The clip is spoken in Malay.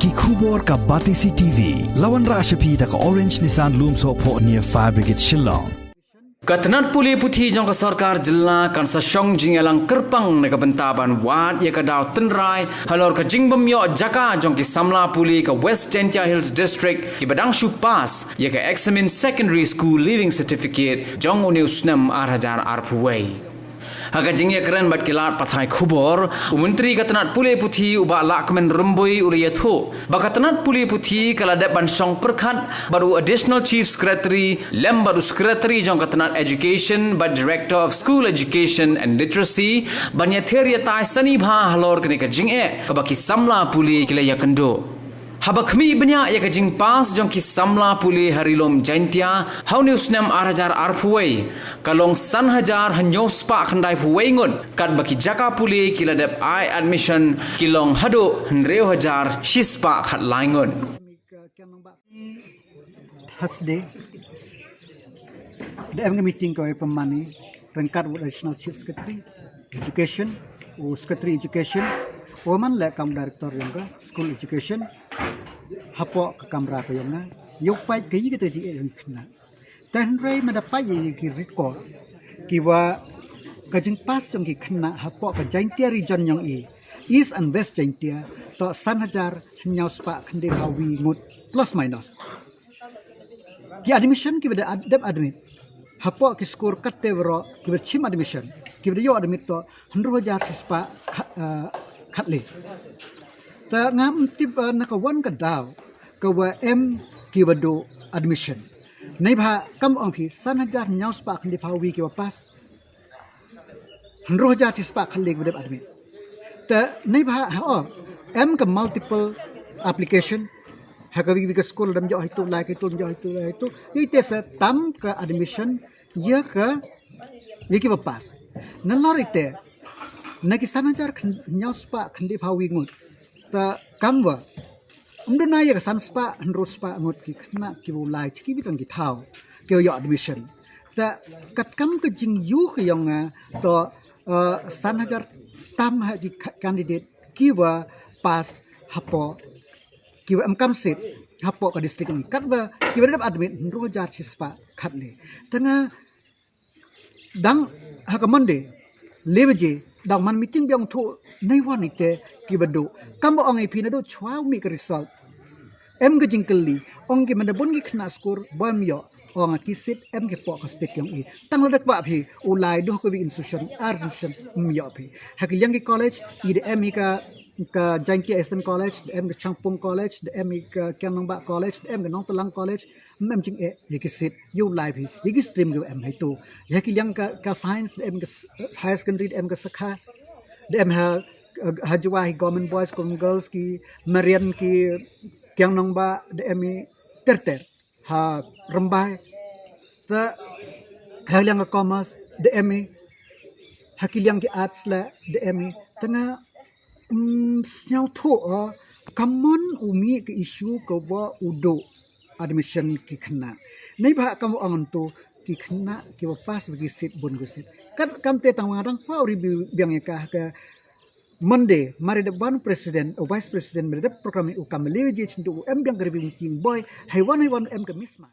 ki khubor ka Batisi TV lawan ra shapi da ka Orange Nissan Lumso pho near Fire Brigade Shillong. Katnat puli puthi jong ka sarkar jilla kan sa shong jingelang kerpang ne ka bentaban wat ye ka daw tenrai halor ka jingbam yo jaka jong ki samla puli ka West Gentia Hills District ki badang shu pass ye ka examine secondary school leaving certificate jong uniu snam 8000 arpuwei. Haga jingye keren bat kilat pathai khubor menteri katnat puli puthi uba lakmen remboi uliyatho bakatnat puli puthi kala de bansong perkhat baru additional chief secretary lem baru secretary jong katnat education but director of school education and literacy banya theria tai sani bha halor kene ka jingye baki samla puli kila yakendo Habakmi banya ya kajing pas jong ki samla puli harilom jaintia hauniu snam 8000 arpuwei kalong san hajar hanyos pa khandai puwei ngun kat baki jaka puli kila dep I admission kilong hado 3000 shispa khat laingun Thursday the meeting ko pemani rengkat national chief secretary education secretary education Oman le kam director yang ka school education hapo ka kamra ko yang na yok pai ke yi ke ji yang khna tan rei ma da pai yi ki record ki wa ka jing pas jong ki khna hapo ka jaintia region yang east and west jaintia to 3000 nyaus pa khande hawi ngut plus minus ki admission ki bada admit hapo ki score katte bro ki ber chim admission ki bada yo admit to 100000 sispa khatli ta ngam tip nakawan ka daw ka wa m ki wado admission nei bha kam ong phi 3000 nyaus pa khandi phawi ki pas 100000 tispa khali wado admit ta nei bha ha m ka multiple application ha ka wi ka school dam jo hitu lai ki tu jo hitu lai tu ite sa tam ka admission ye ka ye ki pas na lorite Naki sanajar nyaspa khandi phawi ngut ta kamwa umduna ya sanspa nrospa ngut ki khna ki bulai chi bi tong ki thau ke yo admission ta kat kam ke jing yu ke yong to sanajar tam ha ki candidate ki wa pas hapo ki wa am sit hapo ka district ni kat wa ki wa dap admit rojar sispa khatne tanga dang ha ka monday leveje dang man meeting biang thu nei wan ite ki badu kam ong ip na do chwa mi ka result em ga jingkeli ong ki man bun ki khna score bom yo ong ki sit em ke po ka stick yang i tang ladak ba phi ulai do ko bi institution institution mi yo phi hak yang ki college i de em ka Janki Eastern College em ka Changpung College em ka Kyanong Ba College em ka Nong Talang College em jing ye ki sit yu live hi ye ki stream go em hai to ye ki yang ka science em ka high secondary em ka sakha em ha hajwa hi government boys government girls ki Marian ki Kyanong Ba em terter ha rambai ta yang ka commerce em ha ki yang ki arts la em tanga Snyau tu kamun umi ke isu ke wa udo admission ki khna nei ba kam angon tu ki khna ki pas bagi sit bun go sit kan kam te tang ngadang pa review biang ka Monday mari the one president or vice president mari the program ukam leje chintu em biang review meeting boy haiwan em ka misma